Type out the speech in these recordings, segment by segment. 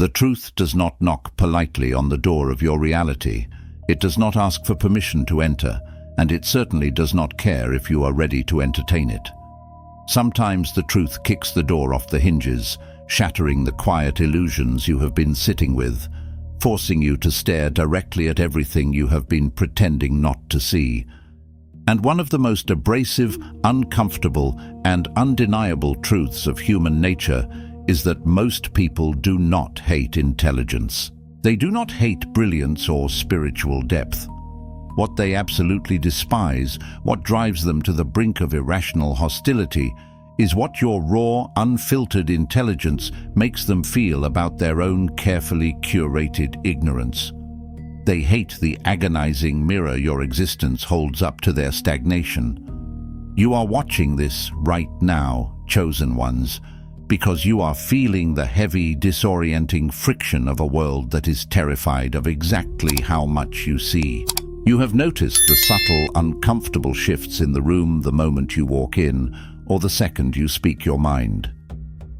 The truth does not knock politely on the door of your reality. It does not ask for permission to enter, and it certainly does not care if you are ready to entertain it. Sometimes the truth kicks the door off the hinges, shattering the quiet illusions you have been sitting with, forcing you to stare directly at everything you have been pretending not to see. And one of the most abrasive, uncomfortable, and undeniable truths of human nature is that most people do not hate intelligence. They do not hate brilliance or spiritual depth. What they absolutely despise, what drives them to the brink of irrational hostility, is what your raw, unfiltered intelligence makes them feel about their own carefully curated ignorance. They hate the agonizing mirror your existence holds up to their stagnation. You are watching this right now, chosen ones, because you are feeling the heavy, disorienting friction of a world that is terrified of exactly how much you see. You have noticed the subtle, uncomfortable shifts in the room the moment you walk in, or the second you speak your mind.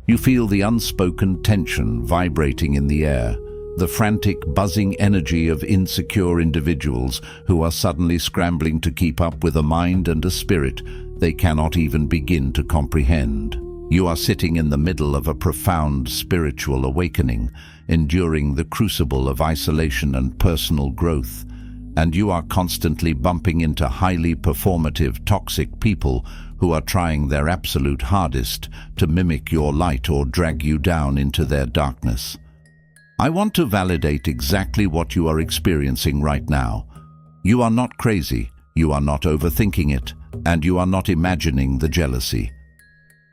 You feel the unspoken tension vibrating in the air, the frantic, buzzing energy of insecure individuals who are suddenly scrambling to keep up with a mind and a spirit they cannot even begin to comprehend. You are sitting in the middle of a profound spiritual awakening, enduring the crucible of isolation and personal growth, and you are constantly bumping into highly performative, toxic people who are trying their absolute hardest to mimic your light or drag you down into their darkness. I want to validate exactly what you are experiencing right now. You are not crazy, you are not overthinking it, and you are not imagining the jealousy.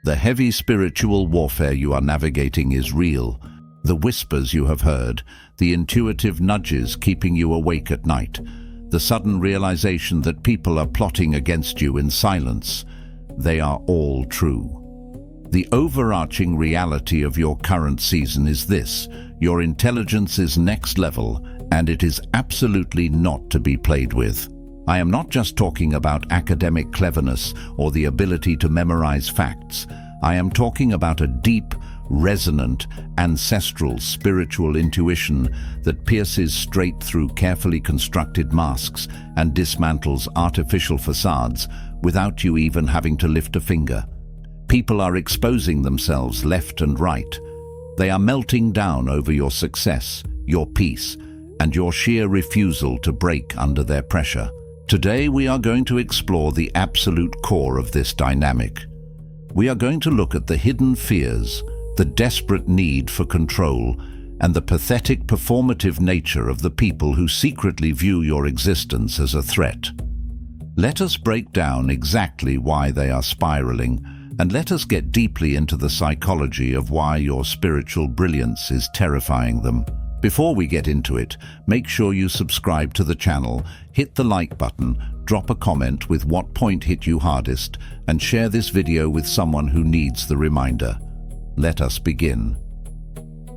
The heavy spiritual warfare you are navigating is real. The whispers you have heard, the intuitive nudges keeping you awake at night, the sudden realization that people are plotting against you in silence, they are all true. The overarching reality of your current season is this: your intelligence is next level, and it is absolutely not to be played with. I am not just talking about academic cleverness or the ability to memorize facts. I am talking about a deep, resonant, ancestral spiritual intuition that pierces straight through carefully constructed masks and dismantles artificial facades without you even having to lift a finger. People are exposing themselves left and right. They are melting down over your success, your peace, and your sheer refusal to break under their pressure. Today we are going to explore the absolute core of this dynamic. We are going to look at the hidden fears, the desperate need for control, and the pathetic performative nature of the people who secretly view your existence as a threat. Let us break down exactly why they are spiraling, and let us get deeply into the psychology of why your spiritual brilliance is terrifying them. Before we get into it, make sure you subscribe to the channel, hit the like button, drop a comment with what point hit you hardest, and share this video with someone who needs the reminder. Let us begin.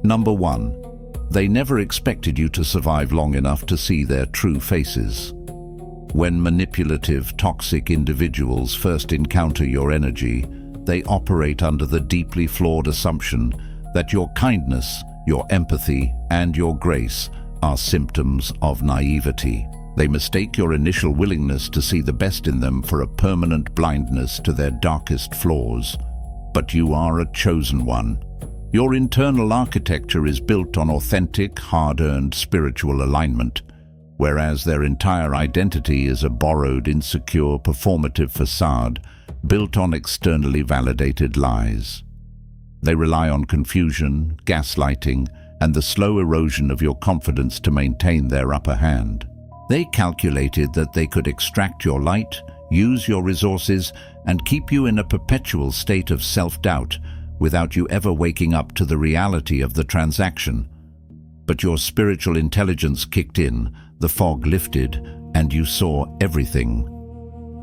Number 1. They never expected you to survive long enough to see their true faces. When manipulative, toxic individuals first encounter your energy, they operate under the deeply flawed assumption that your kindness, your empathy, and your grace are symptoms of naivety. They mistake your initial willingness to see the best in them for a permanent blindness to their darkest flaws. But you are a chosen one. Your internal architecture is built on authentic, hard-earned spiritual alignment, whereas their entire identity is a borrowed, insecure, performative facade built on externally validated lies. They rely on confusion, gaslighting, and the slow erosion of your confidence to maintain their upper hand. They calculated that they could extract your light, use your resources, and keep you in a perpetual state of self-doubt without you ever waking up to the reality of the transaction. But your spiritual intelligence kicked in, the fog lifted, and you saw everything.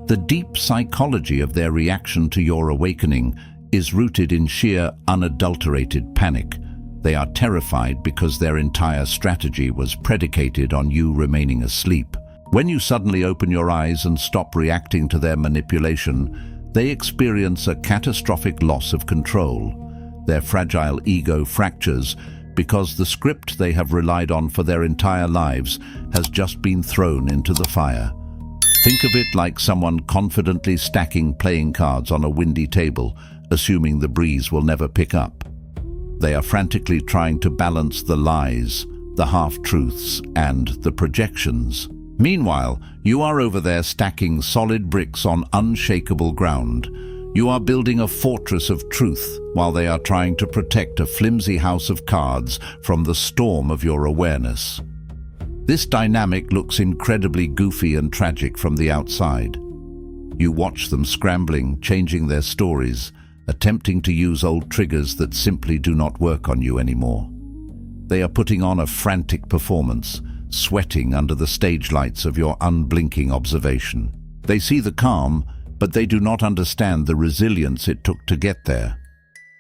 The deep psychology of their reaction to your awakening is rooted in sheer, unadulterated panic. They are terrified because their entire strategy was predicated on you remaining asleep. When you suddenly open your eyes and stop reacting to their manipulation, they experience a catastrophic loss of control. Their fragile ego fractures because the script they have relied on for their entire lives has just been thrown into the fire. Think of it like someone confidently stacking playing cards on a windy table, assuming the breeze will never pick up. They are frantically trying to balance the lies, the half-truths, and the projections. Meanwhile, you are over there stacking solid bricks on unshakable ground. You are building a fortress of truth while they are trying to protect a flimsy house of cards from the storm of your awareness. This dynamic looks incredibly goofy and tragic from the outside. You watch them scrambling, changing their stories, attempting to use old triggers that simply do not work on you anymore. They are putting on a frantic performance, sweating under the stage lights of your unblinking observation. They see the calm, but they do not understand the resilience it took to get there.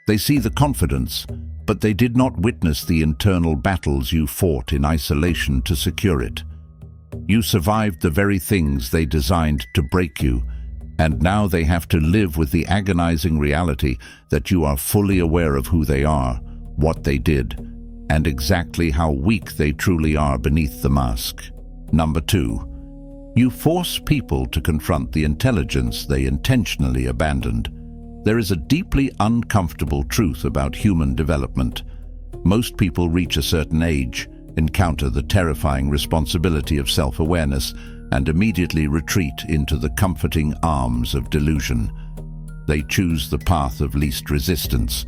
They see the confidence, but they did not witness the internal battles you fought in isolation to secure it. You survived the very things they designed to break you, and now they have to live with the agonizing reality that you are fully aware of who they are, what they did, and exactly how weak they truly are beneath the mask. Number 2. You force people to confront the intelligence they intentionally abandoned. There is a deeply uncomfortable truth about human development. Most people reach a certain age, encounter the terrifying responsibility of self-awareness, and immediately retreat into the comforting arms of delusion. They choose the path of least resistance.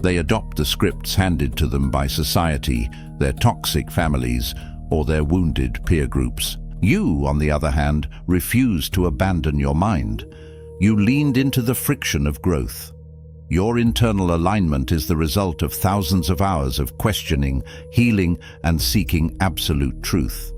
They adopt the scripts handed to them by society, their toxic families, or their wounded peer groups. You, on the other hand, refuse to abandon your mind. You leaned into the friction of growth. Your internal alignment is the result of thousands of hours of questioning, healing, and seeking absolute truth.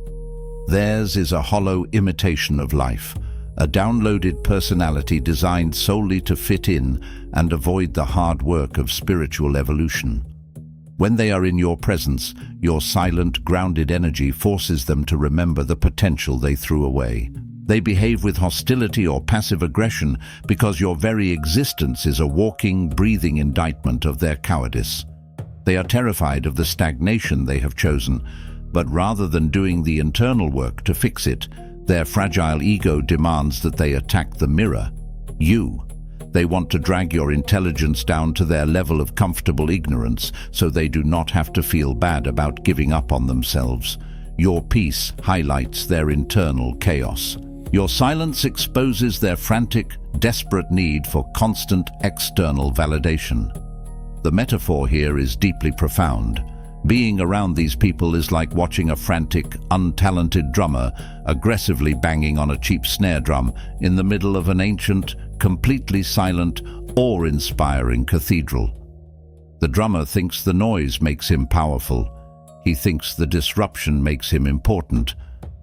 Theirs is a hollow imitation of life, a downloaded personality designed solely to fit in and avoid the hard work of spiritual evolution. When they are in your presence, your silent, grounded energy forces them to remember the potential they threw away. They behave with hostility or passive aggression because your very existence is a walking, breathing indictment of their cowardice. They are terrified of the stagnation they have chosen, but rather than doing the internal work to fix it, their fragile ego demands that they attack the mirror, you. They want to drag your intelligence down to their level of comfortable ignorance so they do not have to feel bad about giving up on themselves. Your peace highlights their internal chaos. Your silence exposes their frantic, desperate need for constant external validation. The metaphor here is deeply profound. Being around these people is like watching a frantic, untalented drummer aggressively banging on a cheap snare drum in the middle of an ancient, completely silent, awe-inspiring cathedral. The drummer thinks the noise makes him powerful. He thinks the disruption makes him important.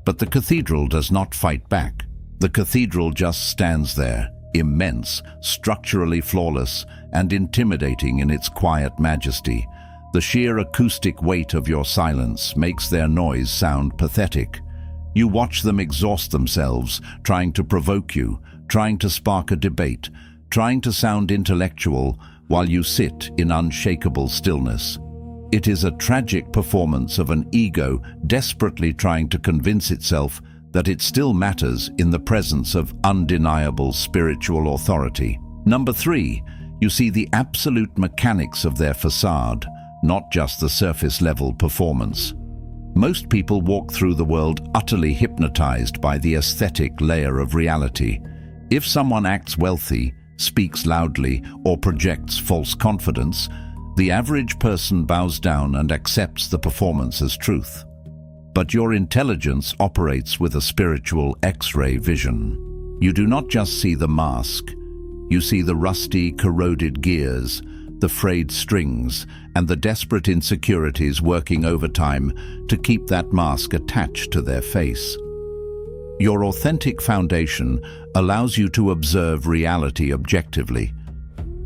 But the cathedral does not fight back. The cathedral just stands there, immense, structurally flawless, and intimidating in its quiet majesty. The sheer acoustic weight of your silence makes their noise sound pathetic. You watch them exhaust themselves, trying to provoke you, trying to spark a debate, trying to sound intellectual, while you sit in unshakable stillness. It is a tragic performance of an ego desperately trying to convince itself that it still matters in the presence of undeniable spiritual authority. Number 3, you see the absolute mechanics of their facade, not just the surface-level performance. Most people walk through the world utterly hypnotized by the aesthetic layer of reality. If someone acts wealthy, speaks loudly, or projects false confidence, the average person bows down and accepts the performance as truth. But your intelligence operates with a spiritual X-ray vision. You do not just see the mask. You see the rusty, corroded gears, the frayed strings, and the desperate insecurities working overtime to keep that mask attached to their face. Your authentic foundation allows you to observe reality objectively.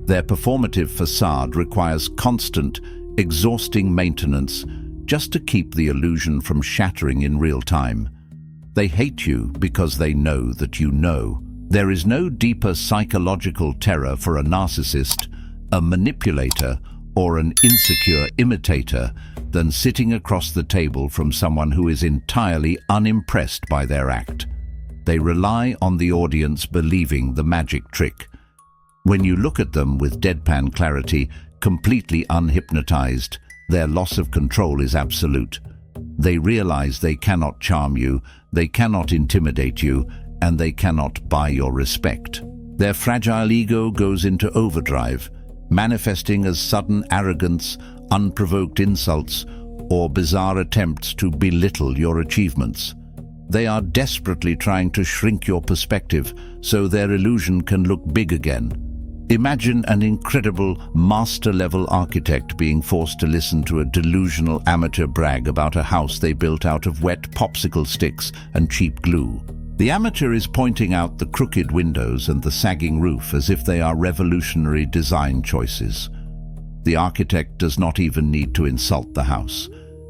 Their performative facade requires constant, exhausting maintenance just to keep the illusion from shattering in real time. They hate you because they know that you know. There is no deeper psychological terror for a narcissist, a manipulator, or an insecure imitator than sitting across the table from someone who is entirely unimpressed by their act. They rely on the audience believing the magic trick. When you look at them with deadpan clarity, completely unhypnotized, their loss of control is absolute. They realize they cannot charm you, they cannot intimidate you, and they cannot buy your respect. Their fragile ego goes into overdrive, manifesting as sudden arrogance, unprovoked insults, or bizarre attempts to belittle your achievements. They are desperately trying to shrink your perspective so their illusion can look big again. Imagine an incredible master-level architect being forced to listen to a delusional amateur brag about a house they built out of wet popsicle sticks and cheap glue. The amateur is pointing out the crooked windows and the sagging roof as if they are revolutionary design choices. The architect does not even need to insult the house.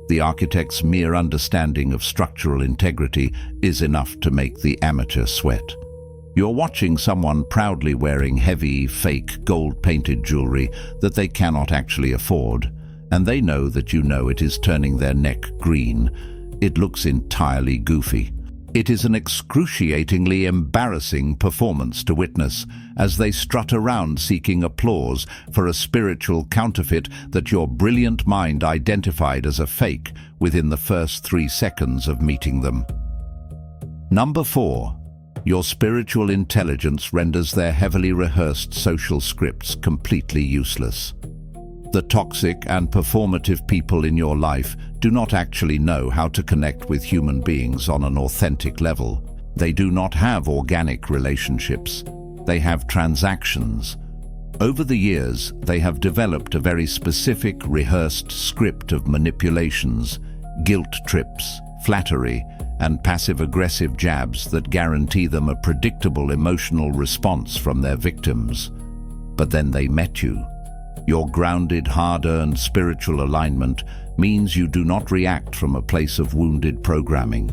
The architect's mere understanding of structural integrity is enough to make the amateur sweat. You're watching someone proudly wearing heavy, fake, gold-painted jewelry that they cannot actually afford, and they know that you know it is turning their neck green. It looks entirely goofy. It is an excruciatingly embarrassing performance to witness as they strut around seeking applause for a spiritual counterfeit that your brilliant mind identified as a fake within the first 3 seconds of meeting them. Number 4. Your spiritual intelligence renders their heavily rehearsed social scripts completely useless. The toxic and performative people in your life do not actually know how to connect with human beings on an authentic level. They do not have organic relationships. They have transactions. Over the years, they have developed a very specific, rehearsed script of manipulations, guilt trips, flattery, and passive-aggressive jabs that guarantee them a predictable emotional response from their victims. But then they met you. Your grounded, hard-earned spiritual alignment means you do not react from a place of wounded programming.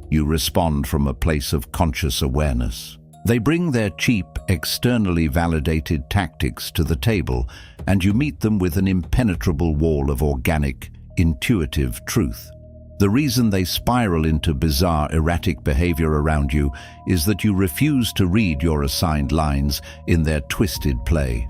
You respond from a place of conscious awareness. They bring their cheap, externally validated tactics to the table, and you meet them with an impenetrable wall of organic, intuitive truth. The reason they spiral into bizarre, erratic behavior around you is that you refuse to read your assigned lines in their twisted play.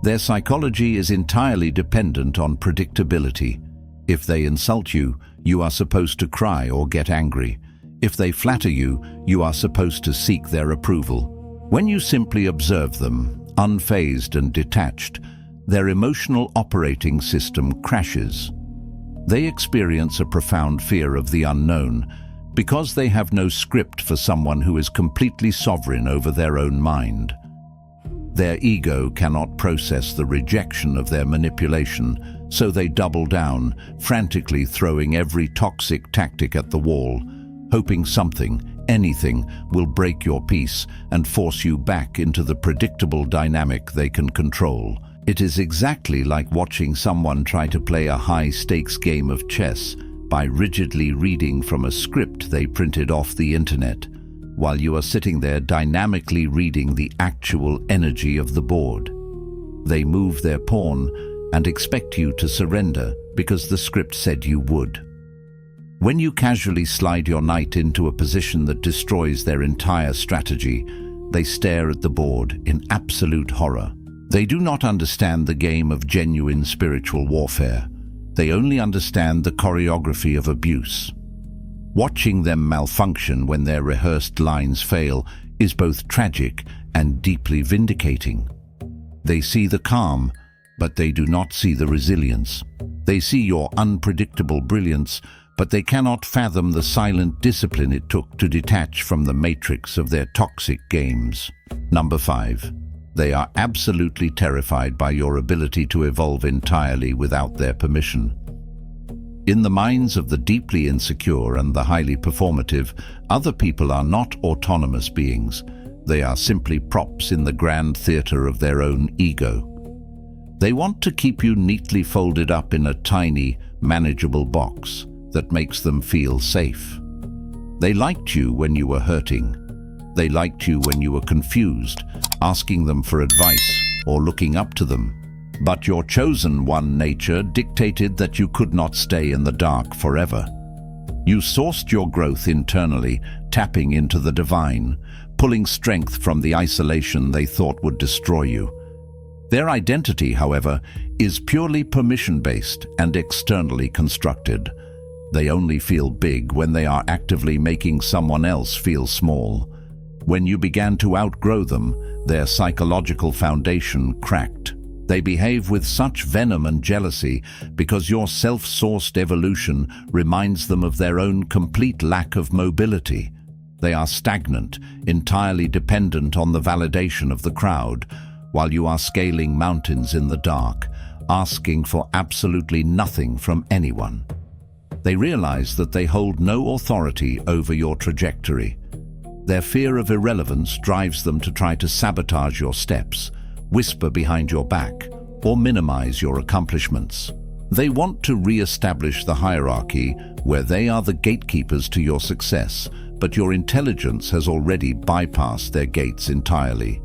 Their psychology is entirely dependent on predictability. If they insult you, you are supposed to cry or get angry. If they flatter you, you are supposed to seek their approval. When you simply observe them, unfazed and detached, their emotional operating system crashes. They experience a profound fear of the unknown because they have no script for someone who is completely sovereign over their own mind. Their ego cannot process the rejection of their manipulation, so they double down, frantically throwing every toxic tactic at the wall, hoping something, anything, will break your peace and force you back into the predictable dynamic they can control. It is exactly like watching someone try to play a high-stakes game of chess by rigidly reading from a script they printed off the internet, while you are sitting there dynamically reading the actual energy of the board. They move their pawn and expect you to surrender because the script said you would. When you casually slide your knight into a position that destroys their entire strategy, they stare at the board in absolute horror. They do not understand the game of genuine spiritual warfare. They only understand the choreography of abuse. Watching them malfunction when their rehearsed lines fail is both tragic and deeply vindicating. They see the calm, but they do not see the resilience. They see your unpredictable brilliance, but they cannot fathom the silent discipline it took to detach from the matrix of their toxic games. Number 5. They are absolutely terrified by your ability to evolve entirely without their permission. In the minds of the deeply insecure and the highly performative, other people are not autonomous beings. They are simply props in the grand theater of their own ego. They want to keep you neatly folded up in a tiny, manageable box that makes them feel safe. They liked you when you were hurting. They liked you when you were confused, asking them for advice or looking up to them. But your chosen one nature dictated that you could not stay in the dark forever. You sourced your growth internally, tapping into the divine, pulling strength from the isolation they thought would destroy you. Their identity, however, is purely permission-based and externally constructed. They only feel big when they are actively making someone else feel small. When you began to outgrow them, their psychological foundation cracked. They behave with such venom and jealousy because your self-sourced evolution reminds them of their own complete lack of mobility. They are stagnant, entirely dependent on the validation of the crowd, while you are scaling mountains in the dark, asking for absolutely nothing from anyone. They realize that they hold no authority over your trajectory. Their fear of irrelevance drives them to try to sabotage your steps, whisper behind your back, or minimize your accomplishments. They want to re-establish the hierarchy where they are the gatekeepers to your success, but your intelligence has already bypassed their gates entirely.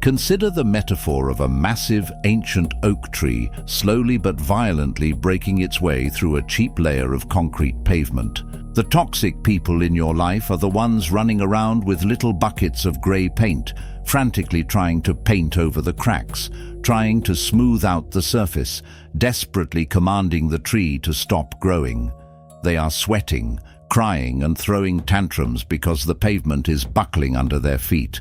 Consider the metaphor of a massive, ancient oak tree slowly but violently breaking its way through a cheap layer of concrete pavement. The toxic people in your life are the ones running around with little buckets of grey paint, frantically trying to paint over the cracks, trying to smooth out the surface, desperately commanding the tree to stop growing. They are sweating, crying, and throwing tantrums because the pavement is buckling under their feet.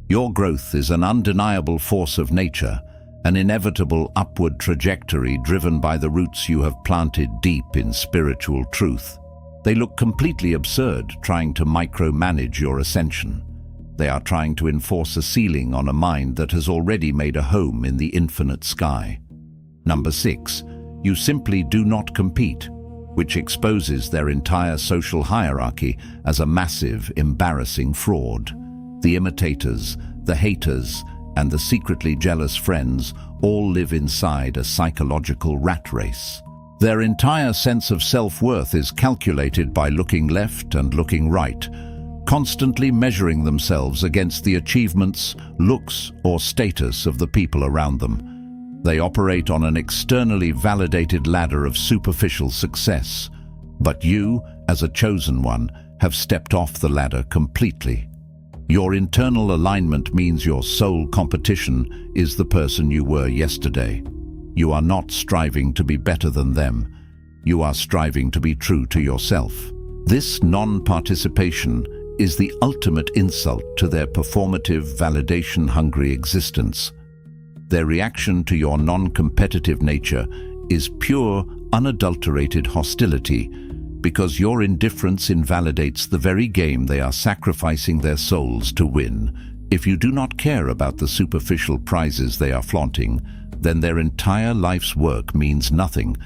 Your growth is an undeniable force of nature, an inevitable upward trajectory driven by the roots you have planted deep in spiritual truth. They look completely absurd trying to micromanage your ascension. They are trying to enforce a ceiling on a mind that has already made a home in the infinite sky. Number 6, you simply do not compete, which exposes their entire social hierarchy as a massive, embarrassing fraud. The imitators, the haters, and the secretly jealous friends all live inside a psychological rat race. Their entire sense of self-worth is calculated by looking left and looking right, constantly measuring themselves against the achievements, looks, or status of the people around them. They operate on an externally validated ladder of superficial success. But you, as a chosen one, have stepped off the ladder completely. Your internal alignment means your sole competition is the person you were yesterday. You are not striving to be better than them. You are striving to be true to yourself. This non-participation is the ultimate insult to their performative, validation-hungry existence. Their reaction to your non-competitive nature is pure, unadulterated hostility, because your indifference invalidates the very game they are sacrificing their souls to win. If you do not care about the superficial prizes they are flaunting, then their entire life's work means nothing.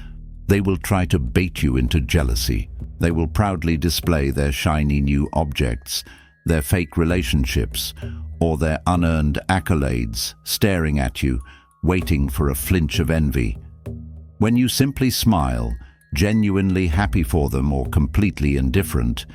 They will try to bait you into jealousy. They will proudly display their shiny new objects, their fake relationships, or their unearned accolades, staring at you, waiting for a flinch of envy. When you simply smile, genuinely happy for them or completely indifferent,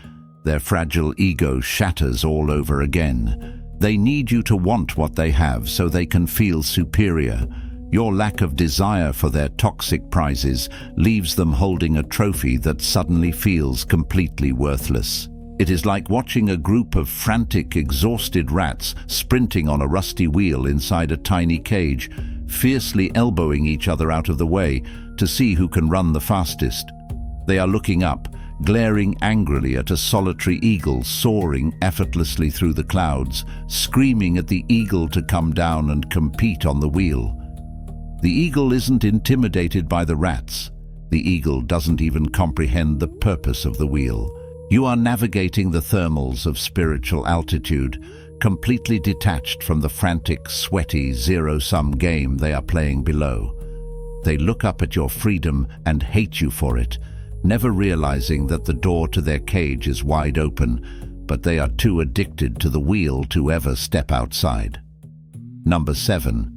their fragile ego shatters all over again. They need you to want what they have so they can feel superior. Your lack of desire for their toxic prizes leaves them holding a trophy that suddenly feels completely worthless. It is like watching a group of frantic, exhausted rats sprinting on a rusty wheel inside a tiny cage, fiercely elbowing each other out of the way to see who can run the fastest. They are looking up, glaring angrily at a solitary eagle soaring effortlessly through the clouds, screaming at the eagle to come down and compete on the wheel. The eagle isn't intimidated by the rats. The eagle doesn't even comprehend the purpose of the wheel. You are navigating the thermals of spiritual altitude, completely detached from the frantic, sweaty, zero-sum game they are playing below. They look up at your freedom and hate you for it, never realizing that the door to their cage is wide open, but they are too addicted to the wheel to ever step outside. Number 7.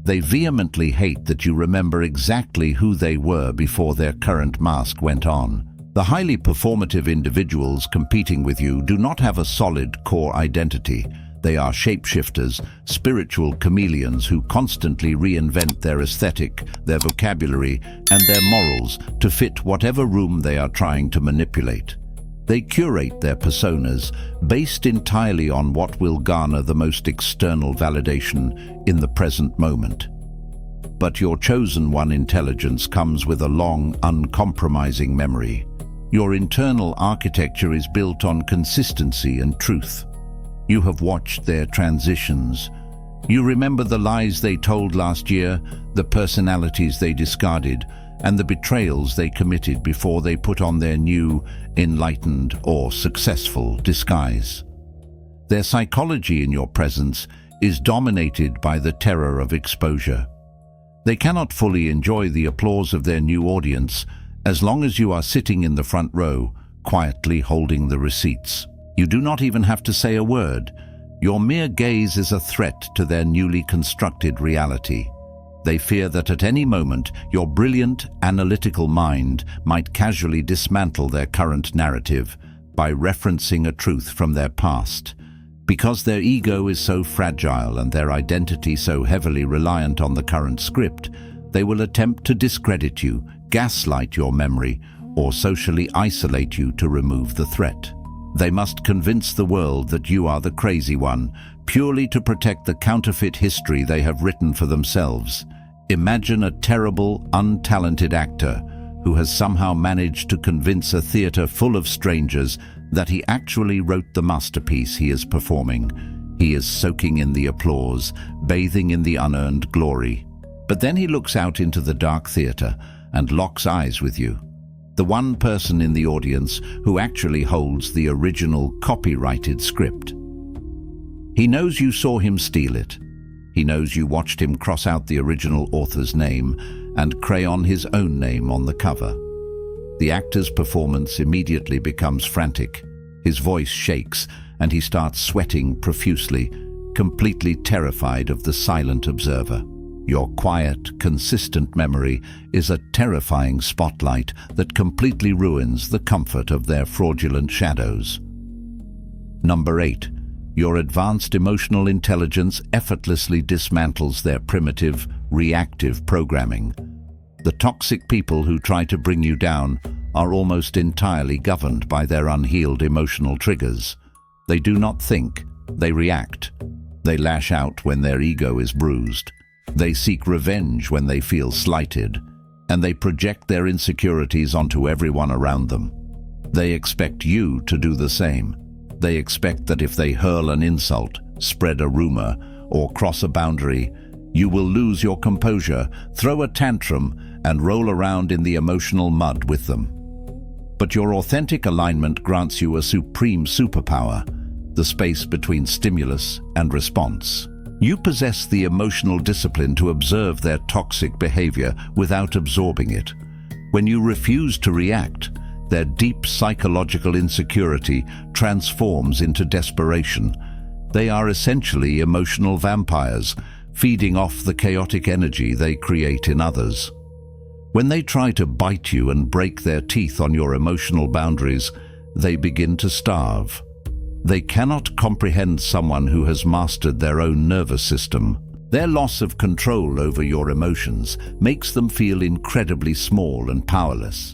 They vehemently hate that you remember exactly who they were before their current mask went on. The highly performative individuals competing with you do not have a solid core identity. They are shapeshifters, spiritual chameleons who constantly reinvent their aesthetic, their vocabulary, and their morals to fit whatever room they are trying to manipulate. They curate their personas based entirely on what will garner the most external validation in the present moment. But your chosen one intelligence comes with a long, uncompromising memory. Your internal architecture is built on consistency and truth. You have watched their transitions. You remember the lies they told last year, the personalities they discarded, and the betrayals they committed before they put on their new, enlightened or successful disguise. Their psychology in your presence is dominated by the terror of exposure. They cannot fully enjoy the applause of their new audience as long as you are sitting in the front row, quietly holding the receipts. You do not even have to say a word. Your mere gaze is a threat to their newly constructed reality. They fear that at any moment, your brilliant, analytical mind might casually dismantle their current narrative by referencing a truth from their past. Because their ego is so fragile and their identity so heavily reliant on the current script, they will attempt to discredit you, gaslight your memory, or socially isolate you to remove the threat. They must convince the world that you are the crazy one, purely to protect the counterfeit history they have written for themselves. Imagine a terrible, untalented actor who has somehow managed to convince a theater full of strangers that he actually wrote the masterpiece he is performing. He is soaking in the applause, bathing in the unearned glory. But then he looks out into the dark theater and locks eyes with you, the one person in the audience who actually holds the original copyrighted script. He knows you saw him steal it. He knows you watched him cross out the original author's name and crayon his own name on the cover. The actor's performance immediately becomes frantic. His voice shakes and he starts sweating profusely, completely terrified of the silent observer. Your quiet, consistent memory is a terrifying spotlight that completely ruins the comfort of their fraudulent shadows. Number 8. Your advanced emotional intelligence effortlessly dismantles their primitive, reactive programming. The toxic people who try to bring you down are almost entirely governed by their unhealed emotional triggers. They do not think, they react. They lash out when their ego is bruised. They seek revenge when they feel slighted, and they project their insecurities onto everyone around them. They expect you to do the same. They expect that if they hurl an insult, spread a rumor, or cross a boundary, you will lose your composure, throw a tantrum, and roll around in the emotional mud with them. But your authentic alignment grants you a supreme superpower, the space between stimulus and response. You possess the emotional discipline to observe their toxic behavior without absorbing it. When you refuse to react, their deep psychological insecurity transforms into desperation. They are essentially emotional vampires, feeding off the chaotic energy they create in others. When they try to bite you and break their teeth on your emotional boundaries, they begin to starve. They cannot comprehend someone who has mastered their own nervous system. Their loss of control over your emotions makes them feel incredibly small and powerless.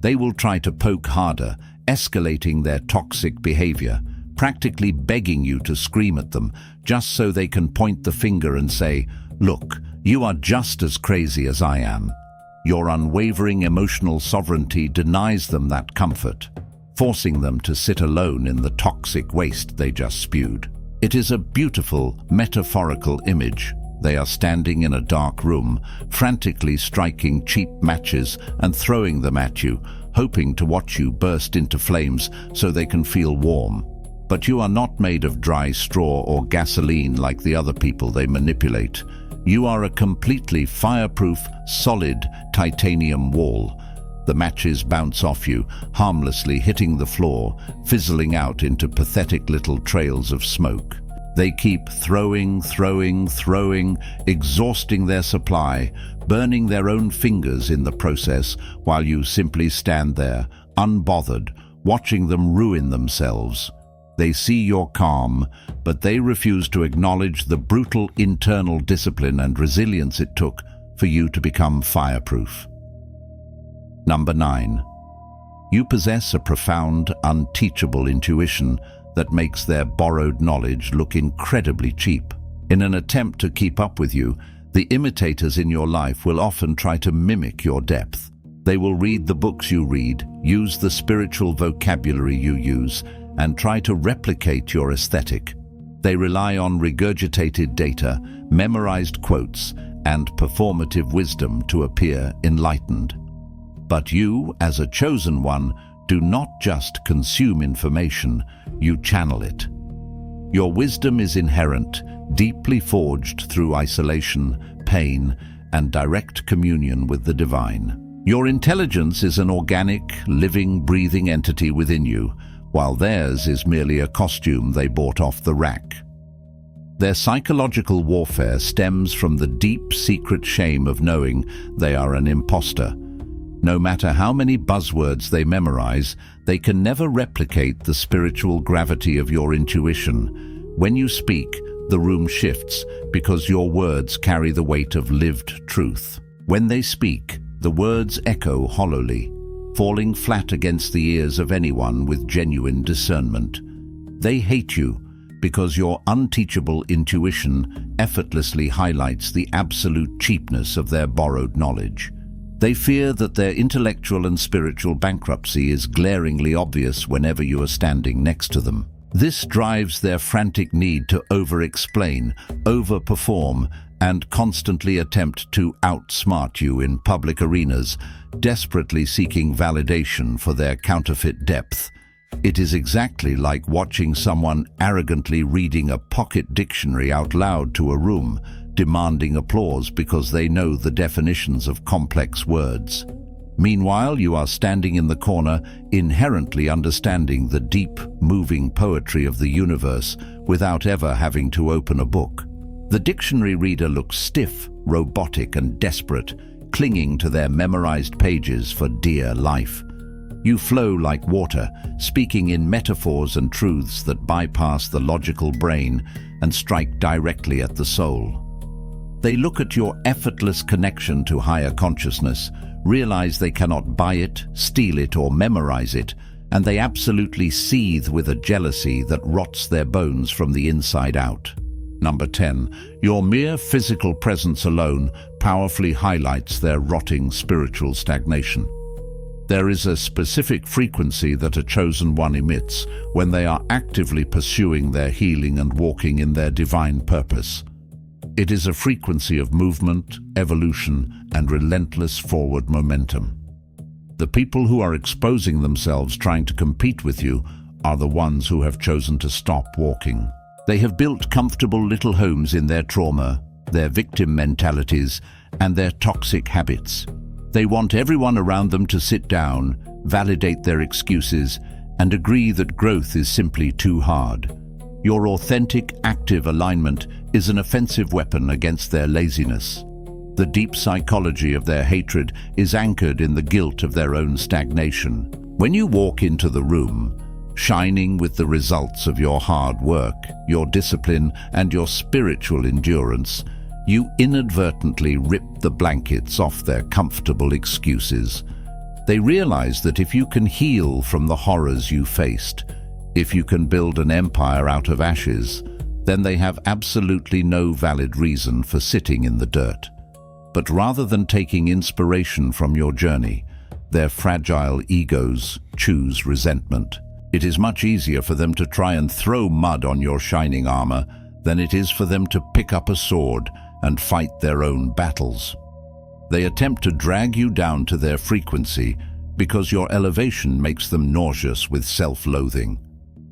They will try to poke harder, escalating their toxic behavior, practically begging you to scream at them, just so they can point the finger and say, "Look, you are just as crazy as I am." Your unwavering emotional sovereignty denies them that comfort, forcing them to sit alone in the toxic waste they just spewed. It is a beautiful, metaphorical image. They are standing in a dark room, frantically striking cheap matches and throwing them at you, hoping to watch you burst into flames so they can feel warm. But you are not made of dry straw or gasoline like the other people they manipulate. You are a completely fireproof, solid titanium wall. The matches bounce off you, harmlessly hitting the floor, fizzling out into pathetic little trails of smoke. They keep throwing, exhausting their supply, burning their own fingers in the process, while you simply stand there, unbothered, watching them ruin themselves. They see your calm, but they refuse to acknowledge the brutal internal discipline and resilience it took for you to become fireproof. Number 9. You possess a profound, unteachable intuition that makes their borrowed knowledge look incredibly cheap. In an attempt to keep up with you, the imitators in your life will often try to mimic your depth. They will read the books you read, use the spiritual vocabulary you use, and try to replicate your aesthetic. They rely on regurgitated data, memorized quotes, and performative wisdom to appear enlightened. But you, as a chosen one, do not just consume information, you channel it. Your wisdom is inherent, deeply forged through isolation, pain, and direct communion with the divine. Your intelligence is an organic, living, breathing entity within you, while theirs is merely a costume they bought off the rack. Their psychological warfare stems from the deep, secret shame of knowing they are an imposter. No matter how many buzzwords they memorize, they can never replicate the spiritual gravity of your intuition. When you speak, the room shifts because your words carry the weight of lived truth. When they speak, the words echo hollowly, falling flat against the ears of anyone with genuine discernment. They hate you because your unteachable intuition effortlessly highlights the absolute cheapness of their borrowed knowledge. They fear that their intellectual and spiritual bankruptcy is glaringly obvious whenever you are standing next to them. This drives their frantic need to over-explain, over-perform, and constantly attempt to outsmart you in public arenas, desperately seeking validation for their counterfeit depth. It is exactly like watching someone arrogantly reading a pocket dictionary out loud to a room, demanding applause because they know the definitions of complex words. Meanwhile, you are standing in the corner, inherently understanding the deep, moving poetry of the universe without ever having to open a book. The dictionary reader looks stiff, robotic, and desperate, clinging to their memorized pages for dear life. You flow like water, speaking in metaphors and truths that bypass the logical brain and strike directly at the soul. They look at your effortless connection to higher consciousness, realize they cannot buy it, steal it, or memorize it, and they absolutely seethe with a jealousy that rots their bones from the inside out. Number 10. Your mere physical presence alone powerfully highlights their rotting spiritual stagnation. There is a specific frequency that a chosen one emits when they are actively pursuing their healing and walking in their divine purpose. It is a frequency of movement, evolution, and relentless forward momentum. The people who are exposing themselves trying to compete with you are the ones who have chosen to stop walking. They have built comfortable little homes in their trauma, their victim mentalities, and their toxic habits. They want everyone around them to sit down, validate their excuses, and agree that growth is simply too hard. Your authentic, active alignment is an offensive weapon against their laziness. The deep psychology of their hatred is anchored in the guilt of their own stagnation. When you walk into the room, shining with the results of your hard work, your discipline, and your spiritual endurance, you inadvertently rip the blankets off their comfortable excuses. They realize that if you can heal from the horrors you faced, if you can build an empire out of ashes, then they have absolutely no valid reason for sitting in the dirt. But rather than taking inspiration from your journey, their fragile egos choose resentment. It is much easier for them to try and throw mud on your shining armor than it is for them to pick up a sword and fight their own battles. They attempt to drag you down to their frequency because your elevation makes them nauseous with self-loathing.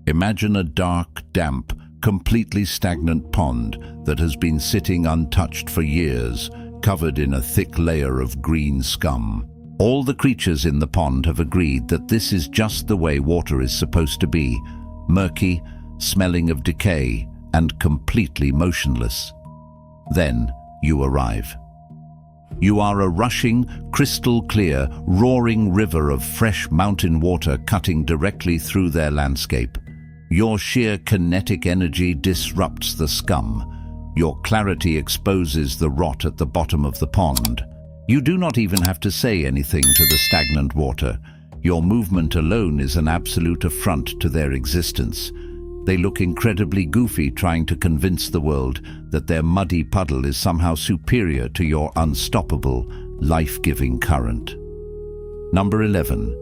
Imagine a dark, damp, completely stagnant pond that has been sitting untouched for years, covered in a thick layer of green scum. All the creatures in the pond have agreed that this is just the way water is supposed to be, murky, smelling of decay, and completely motionless. Then you arrive. You are a rushing, crystal-clear, roaring river of fresh mountain water cutting directly through their landscape. Your sheer kinetic energy disrupts the scum. Your clarity exposes the rot at the bottom of the pond. You do not even have to say anything to the stagnant water. Your movement alone is an absolute affront to their existence. They look incredibly goofy trying to convince the world that their muddy puddle is somehow superior to your unstoppable, life-giving current. Number 11.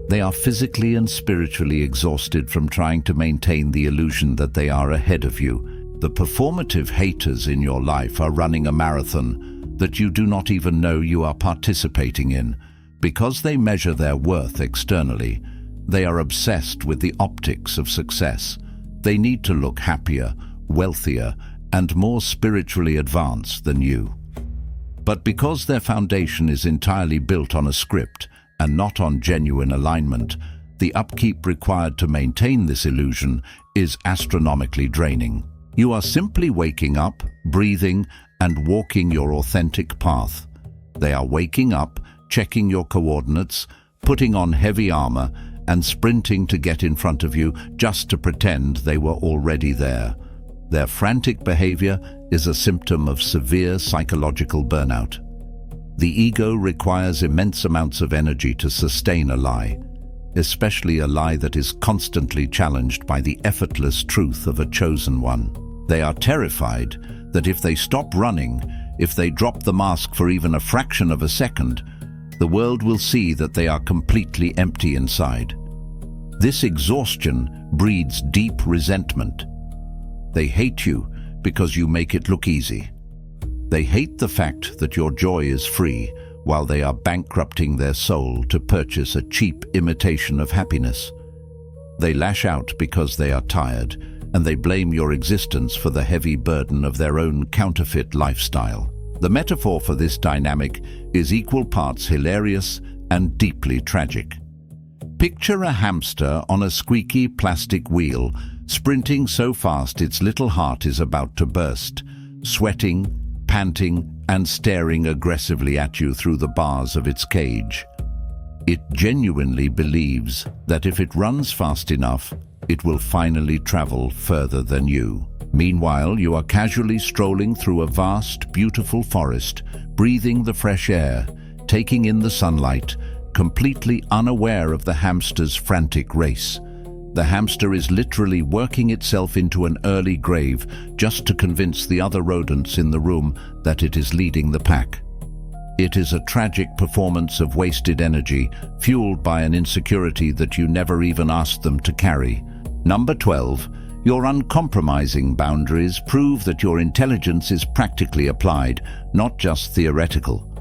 They are physically and spiritually exhausted from trying to maintain the illusion that they are ahead of you. The performative haters in your life are running a marathon that you do not even know you are participating in. Because they measure their worth externally, they are obsessed with the optics of success. They need to look happier, wealthier, and more spiritually advanced than you. But because their foundation is entirely built on a script and not on genuine alignment, the upkeep required to maintain this illusion is astronomically draining. You are simply waking up, breathing, and walking your authentic path. They are waking up, checking your coordinates, putting on heavy armor, and sprinting to get in front of you just to pretend they were already there. Their frantic behavior is a symptom of severe psychological burnout. The ego requires immense amounts of energy to sustain a lie, especially a lie that is constantly challenged by the effortless truth of a chosen one. They are terrified that if they stop running, if they drop the mask for even a fraction of a second, the world will see that they are completely empty inside. This exhaustion breeds deep resentment. They hate you because you make it look easy. They hate the fact that your joy is free while they are bankrupting their soul to purchase a cheap imitation of happiness. They lash out because they are tired, and they blame your existence for the heavy burden of their own counterfeit lifestyle. The metaphor for this dynamic is equal parts hilarious and deeply tragic. Picture a hamster on a squeaky plastic wheel, sprinting so fast its little heart is about to burst, sweating, panting, and staring aggressively at you through the bars of its cage. It genuinely believes that if it runs fast enough, it will finally travel further than you. Meanwhile, you are casually strolling through a vast, beautiful forest, breathing the fresh air, taking in the sunlight, completely unaware of the hamster's frantic race. The hamster is literally working itself into an early grave just to convince the other rodents in the room that it is leading the pack. It is a tragic performance of wasted energy, fueled by an insecurity that you never even asked them to carry. Number 12. Your uncompromising boundaries prove that your intelligence is practically applied, not just theoretical.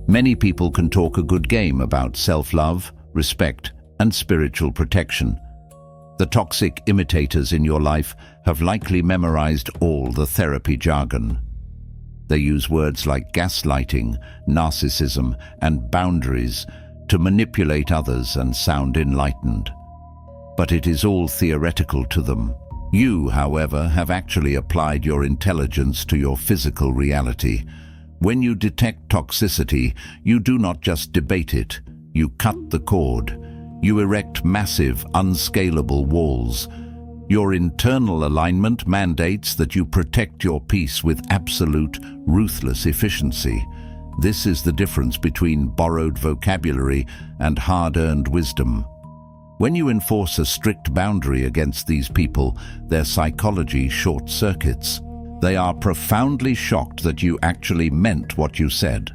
Many people can talk a good game about self-love, respect, and spiritual protection. The toxic imitators in your life have likely memorized all the therapy jargon. They use words like gaslighting, narcissism, and boundaries to manipulate others and sound enlightened. But it is all theoretical to them. You, however, have actually applied your intelligence to your physical reality. When you detect toxicity, you do not just debate it, you cut the cord. You erect massive, unscalable walls. Your internal alignment mandates that you protect your peace with absolute, ruthless efficiency. This is the difference between borrowed vocabulary and hard-earned wisdom. When you enforce a strict boundary against these people, their psychology short-circuits. They are profoundly shocked that you actually meant what you said.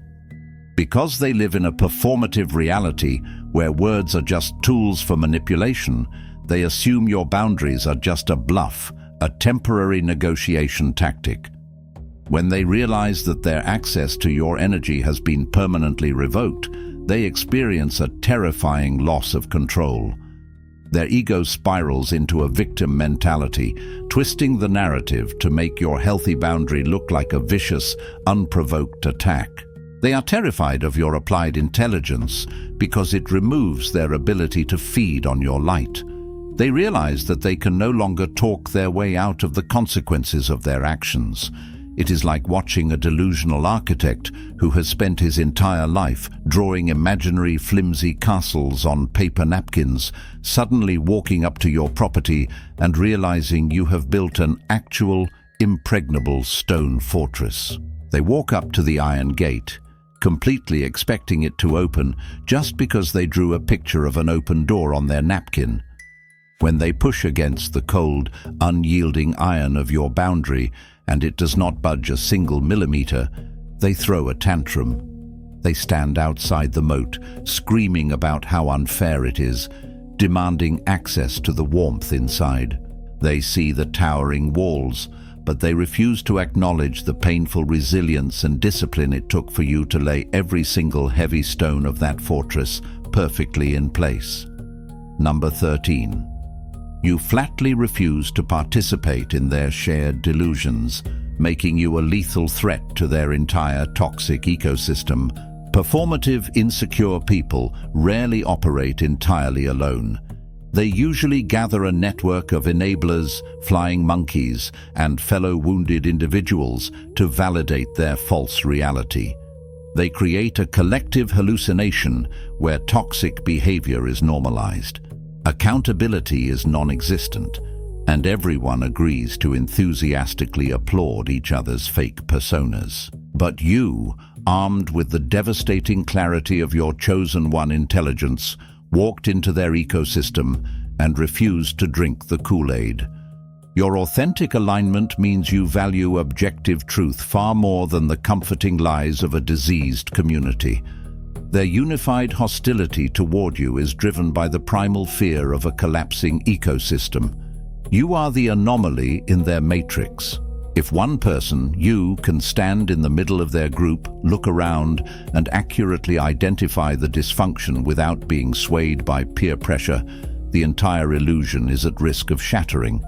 Because they live in a performative reality where words are just tools for manipulation, they assume your boundaries are just a bluff, a temporary negotiation tactic. When they realize that their access to your energy has been permanently revoked, they experience a terrifying loss of control. Their ego spirals into a victim mentality, twisting the narrative to make your healthy boundary look like a vicious, unprovoked attack. They are terrified of your applied intelligence because it removes their ability to feed on your light. They realize that they can no longer talk their way out of the consequences of their actions. It is like watching a delusional architect who has spent his entire life drawing imaginary flimsy castles on paper napkins, suddenly walking up to your property and realizing you have built an actual, impregnable stone fortress. They walk up to the iron gate, completely expecting it to open just because they drew a picture of an open door on their napkin. When they push against the cold, unyielding iron of your boundary and it does not budge a single millimeter, they throw a tantrum. They stand outside the moat, screaming about how unfair it is, demanding access to the warmth inside. They see the towering walls, but they refuse to acknowledge the painful resilience and discipline it took for you to lay every single heavy stone of that fortress perfectly in place. Number 13. You flatly refuse to participate in their shared delusions, making you a lethal threat to their entire toxic ecosystem. Performative, insecure people rarely operate entirely alone. They usually gather a network of enablers, flying monkeys, and fellow wounded individuals to validate their false reality. They create a collective hallucination where toxic behavior is normalized. Accountability is non-existent, and everyone agrees to enthusiastically applaud each other's fake personas. But you, armed with the devastating clarity of your chosen one intelligence, walked into their ecosystem and refused to drink the Kool-Aid. Your authentic alignment means you value objective truth far more than the comforting lies of a diseased community. Their unified hostility toward you is driven by the primal fear of a collapsing ecosystem. You are the anomaly in their matrix. If one person, you, can stand in the middle of their group, look around, and accurately identify the dysfunction without being swayed by peer pressure, the entire illusion is at risk of shattering.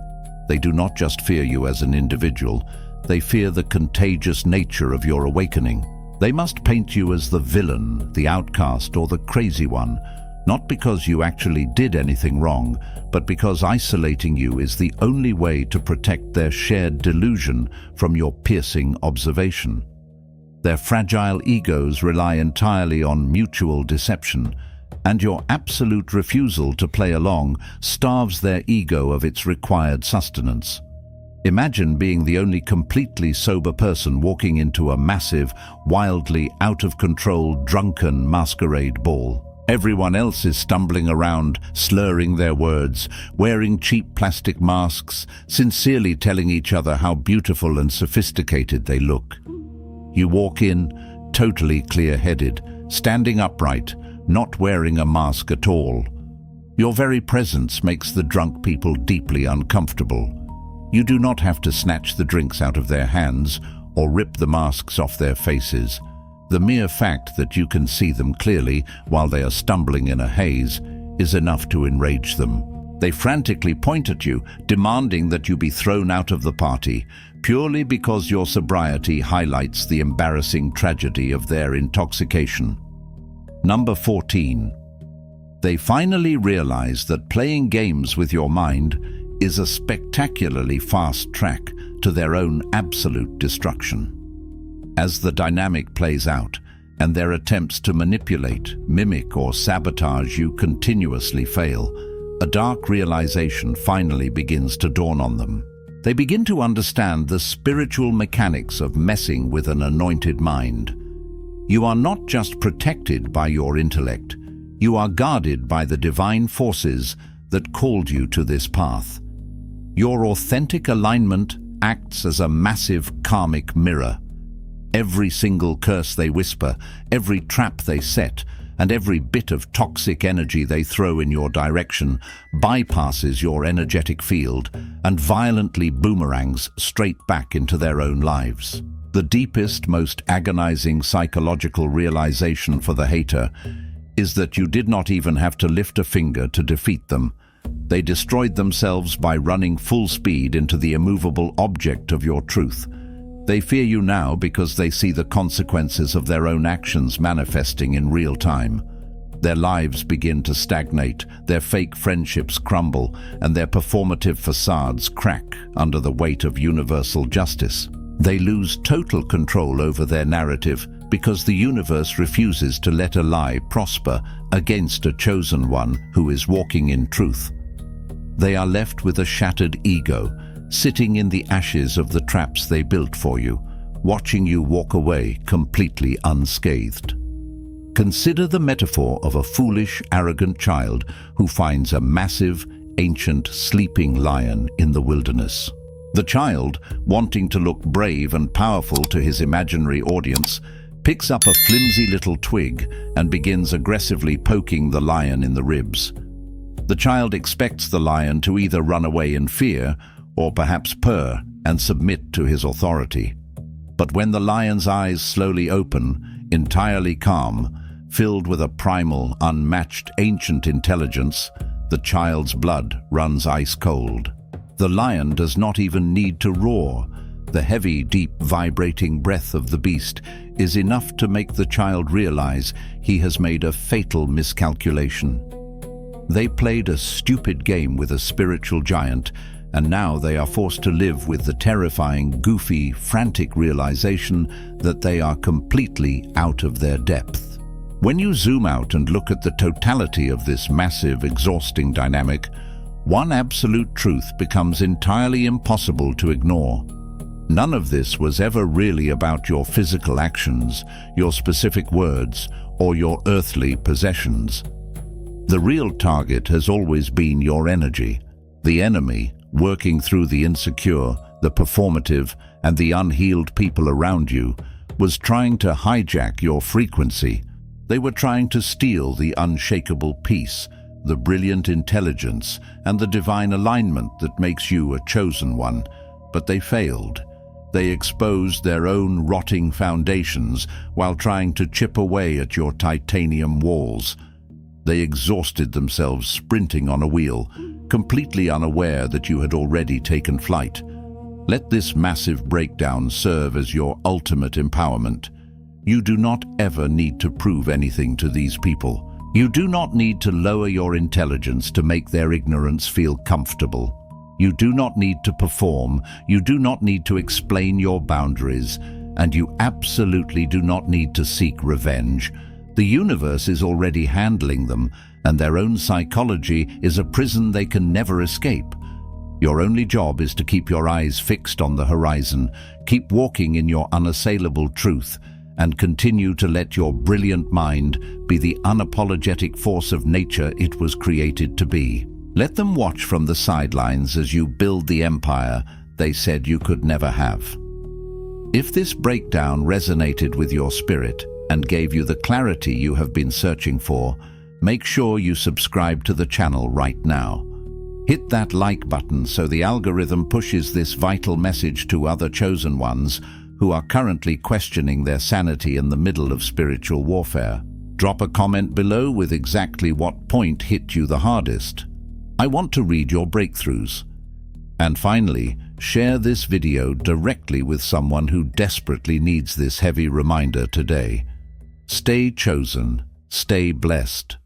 They do not just fear you as an individual, they fear the contagious nature of your awakening. They must paint you as the villain, the outcast, or the crazy one, not because you actually did anything wrong, but because isolating you is the only way to protect their shared delusion from your piercing observation. Their fragile egos rely entirely on mutual deception, and your absolute refusal to play along starves their ego of its required sustenance. Imagine being the only completely sober person walking into a massive, wildly out-of-control, drunken masquerade ball. Everyone else is stumbling around, slurring their words, wearing cheap plastic masks, sincerely telling each other how beautiful and sophisticated they look. You walk in, totally clear-headed, standing upright, not wearing a mask at all. Your very presence makes the drunk people deeply uncomfortable. You do not have to snatch the drinks out of their hands or rip the masks off their faces. The mere fact that you can see them clearly while they are stumbling in a haze is enough to enrage them. They frantically point at you, demanding that you be thrown out of the party, purely because your sobriety highlights the embarrassing tragedy of their intoxication. Number 14. They finally realize that playing games with your mind is a spectacularly fast track to their own absolute destruction. As the dynamic plays out, and their attempts to manipulate, mimic, or sabotage you continuously fail, a dark realization finally begins to dawn on them. They begin to understand the spiritual mechanics of messing with an anointed mind. You are not just protected by your intellect, you are guarded by the divine forces that called you to this path. Your authentic alignment acts as a massive karmic mirror. Every single curse they whisper, every trap they set, and every bit of toxic energy they throw in your direction bypasses your energetic field and violently boomerangs straight back into their own lives. The deepest, most agonizing psychological realization for the hater is that you did not even have to lift a finger to defeat them. They destroyed themselves by running full speed into the immovable object of your truth. They fear you now because they see the consequences of their own actions manifesting in real time. Their lives begin to stagnate, their fake friendships crumble, and their performative facades crack under the weight of universal justice. They lose total control over their narrative because the universe refuses to let a lie prosper against a chosen one who is walking in truth. They are left with a shattered ego, sitting in the ashes of the traps they built for you, watching you walk away completely unscathed. Consider the metaphor of a foolish, arrogant child who finds a massive, ancient, sleeping lion in the wilderness. The child, wanting to look brave and powerful to his imaginary audience, picks up a flimsy little twig and begins aggressively poking the lion in the ribs. The child expects the lion to either run away in fear or perhaps purr and submit to his authority. But when the lion's eyes slowly open, entirely calm, filled with a primal, unmatched, ancient intelligence, the child's blood runs ice cold. The lion does not even need to roar. The heavy, deep, vibrating breath of the beast is enough to make the child realize he has made a fatal miscalculation. They played a stupid game with a spiritual giant, and now they are forced to live with the terrifying, goofy, frantic realization that they are completely out of their depth. When you zoom out and look at the totality of this massive, exhausting dynamic, one absolute truth becomes entirely impossible to ignore. None of this was ever really about your physical actions, your specific words, or your earthly possessions. The real target has always been your energy. The enemy, working through the insecure, the performative, and the unhealed people around you, was trying to hijack your frequency. They were trying to steal the unshakable peace, the brilliant intelligence, and the divine alignment that makes you a chosen one. But they failed. They exposed their own rotting foundations while trying to chip away at your titanium walls. They exhausted themselves sprinting on a wheel, completely unaware that you had already taken flight. Let this massive breakdown serve as your ultimate empowerment. You do not ever need to prove anything to these people. You do not need to lower your intelligence to make their ignorance feel comfortable. You do not need to perform. You do not need to explain your boundaries. And you absolutely do not need to seek revenge. The universe is already handling them, and their own psychology is a prison they can never escape. Your only job is to keep your eyes fixed on the horizon, keep walking in your unassailable truth, and continue to let your brilliant mind be the unapologetic force of nature it was created to be. Let them watch from the sidelines as you build the empire they said you could never have. If this breakdown resonated with your spirit and gave you the clarity you have been searching for, make sure you subscribe to the channel right now. Hit that like button so the algorithm pushes this vital message to other chosen ones who are currently questioning their sanity in the middle of spiritual warfare. Drop a comment below with exactly what point hit you the hardest. I want to read your breakthroughs. And finally, share this video directly with someone who desperately needs this heavy reminder today. Stay chosen, stay blessed.